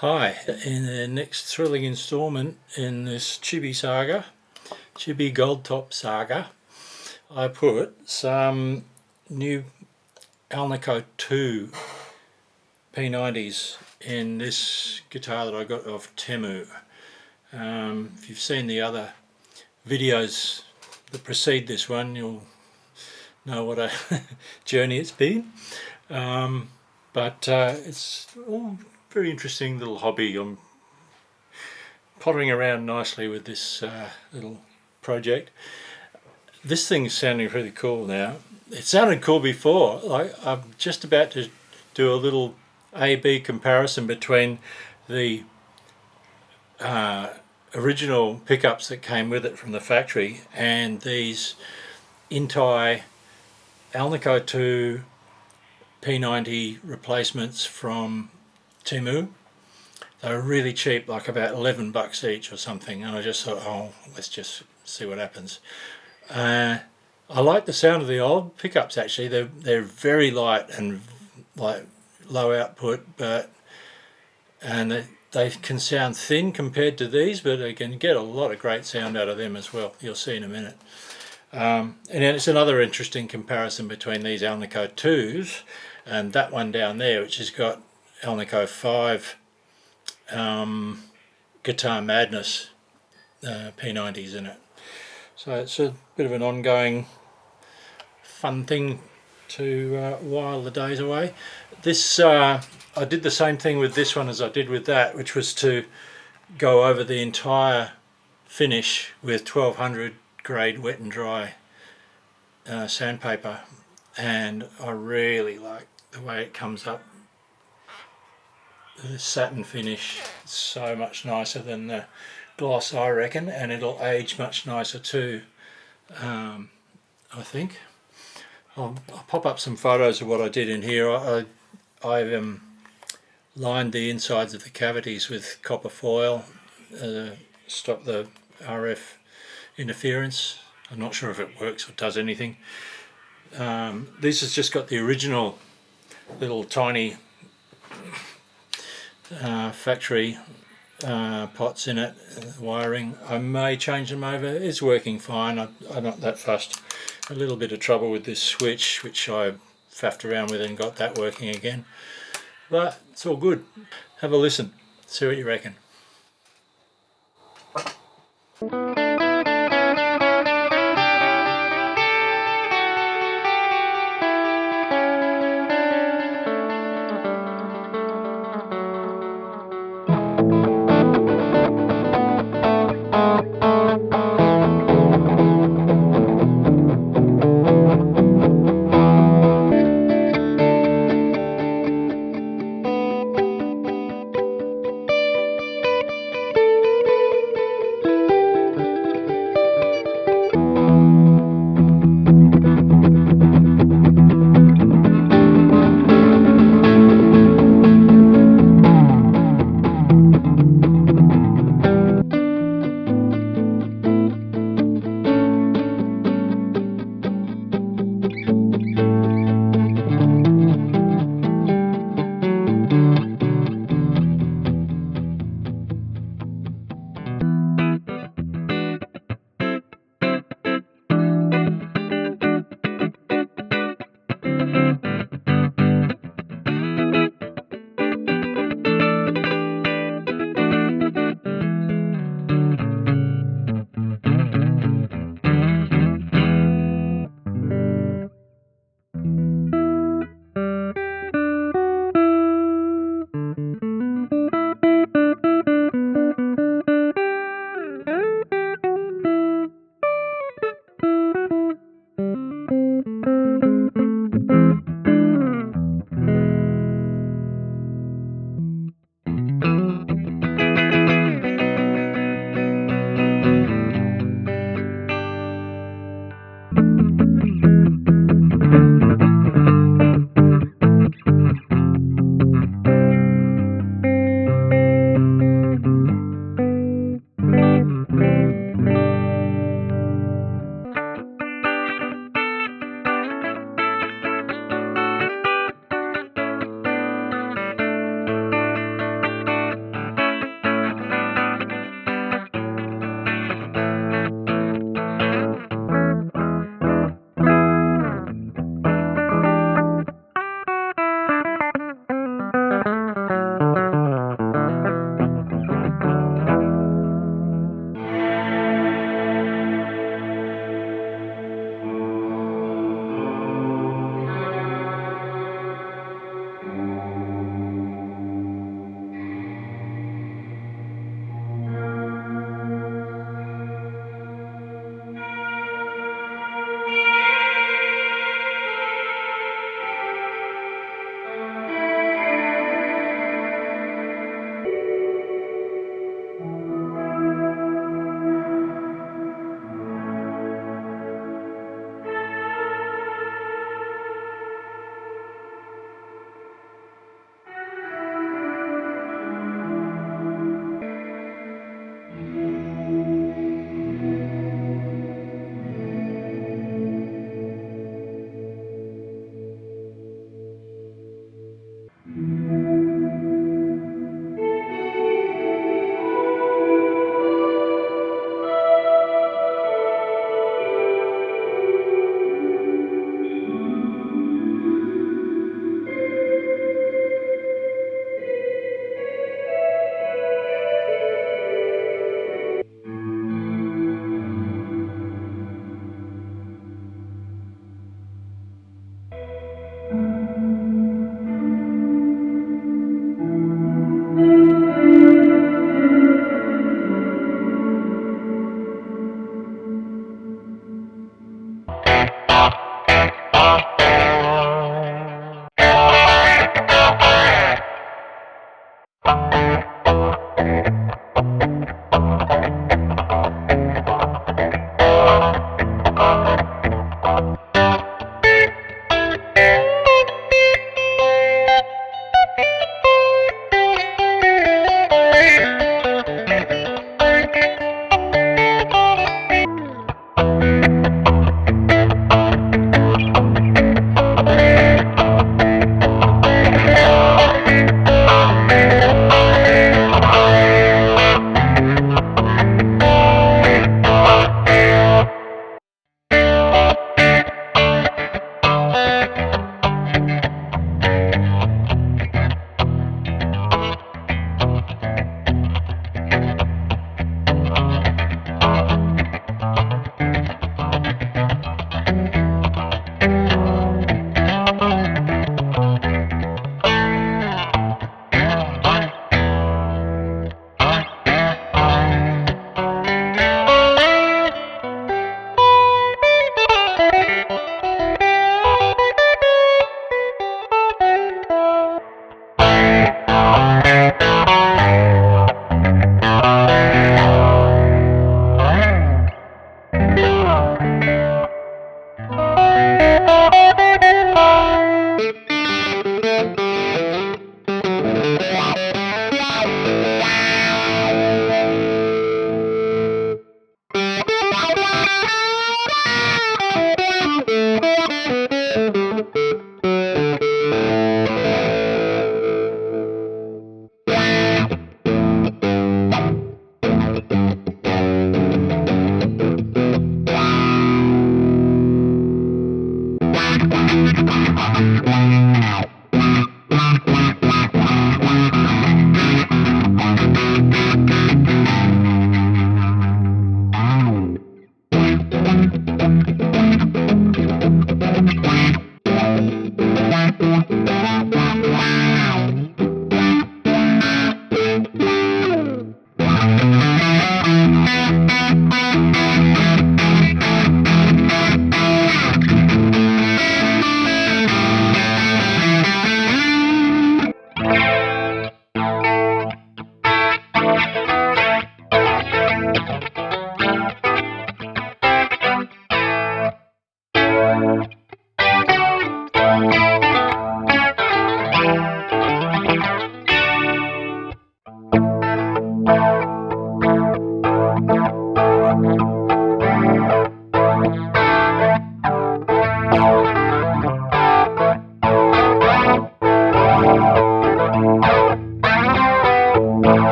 Hi, in the next thrilling instalment in this Chibi Gold Top saga, I put some new Alnico 2 P90s in this guitar that I got off Temu. If you've seen the other videos that precede this one, you'll know what a journey it's been. But it's all very interesting little hobby. I'm pottering around nicely with this little project. This thing's sounding pretty cool now. It sounded cool before. I'm just about to do a little A-B comparison between the original pickups that came with it from the factory and these Intai Alnico 2 P90 replacements from Temu. They were really cheap, like about $11 each or something, and I just thought, oh, let's just see what happens. I like the sound of the old pickups actually. They're very light and like low output, and they can sound thin compared to these, but they can get a lot of great sound out of them as well. You'll see in a minute. And it's another interesting comparison between these Alnico 2s and that one down there, which has got Alnico 5 Guitar Madness P90s in it. So it's a bit of an ongoing fun thing to while the days away. This I did the same thing with this one as I did with that, which was to go over the entire finish with 1200 grade wet and dry sandpaper, and I really like the way it comes up. The satin finish is so much nicer than the gloss, I reckon, and it'll age much nicer too, I think. I'll pop up some photos of what I did in here. I lined the insides of the cavities with copper foil to stop the RF interference. I'm not sure if it works or does anything. This has just got the original little tiny factory pots in it, wiring. I may change them over. It's working fine. I'm not that fussed. A little bit of trouble with this switch, which I faffed around with and got that working again. But it's all good. Have a listen. See what you reckon.